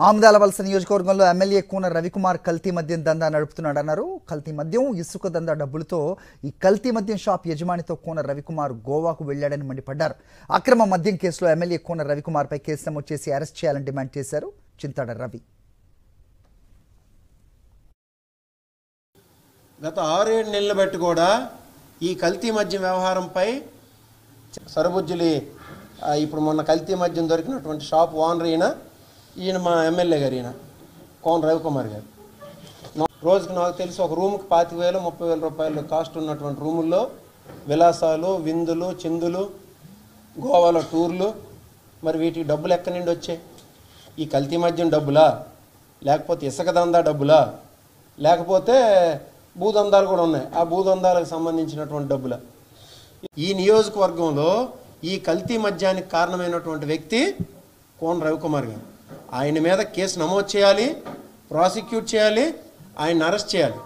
ఆమదాలవలస నియోజకవర్గంలో ఎమ్మెల్యే కూన రవికుమార్ కల్తీ మద్యం దందా నడుపుతున్నాడన్నారు. కల్తీ మద్యం, ఇసుక దందా డబ్బులతో ఈ కల్తీ మద్యం షాప్ యజమానితో కూన రవికుమార్ గోవాకు వెళ్లాడని మండిపడ్డారు. అక్రమ మద్యం కేసులో ఎమ్మెల్యే కూన రవికుమార్పై కేసు నమోదు చేసి అరెస్ట్ చేయాలని డిమాండ్ చేశారు చింతాడ రవి. గత 6-7 నెలలు బట్టి కూడా ఈ కల్తీ మద్యం వ్యవహారంపై సరబుజ్జులి ఇప్పుడు మొన్న కల్తీ మద్యం దొరికినటువంటి షాప్ ఓనర్ ఈయన మా ఎమ్మెల్యే గారు కోన రవికుమార్ గారు. రోజుకి నాకు తెలిసి ఒక రూమ్కి 25,000-30,000 రూపాయలు కాస్ట్ ఉన్నటువంటి రూముల్లో విలాసాలు, విందులు, చిందులు, గోవాలో టూర్లు, మరి వీటికి డబ్బులు ఎక్కడి నుండి వచ్చాయి? ఈ కల్తీ మద్యం డబ్బులా, లేకపోతే ఇసుక దందా డబ్బులా, లేకపోతే భూదందాలు కూడా ఉన్నాయి, ఆ భూదందాలకు సంబంధించినటువంటి డబ్బులా? ఈ నియోజకవర్గంలో ఈ కల్తీ మద్యానికి కారణమైనటువంటి వ్యక్తి కోన రవికుమార్ గారు. ఆయన మీద కేసు నమోదు చేయాలి, ప్రాసిక్యూట్ చేయాలి, ఆయన అరెస్ట్ చేయాలి.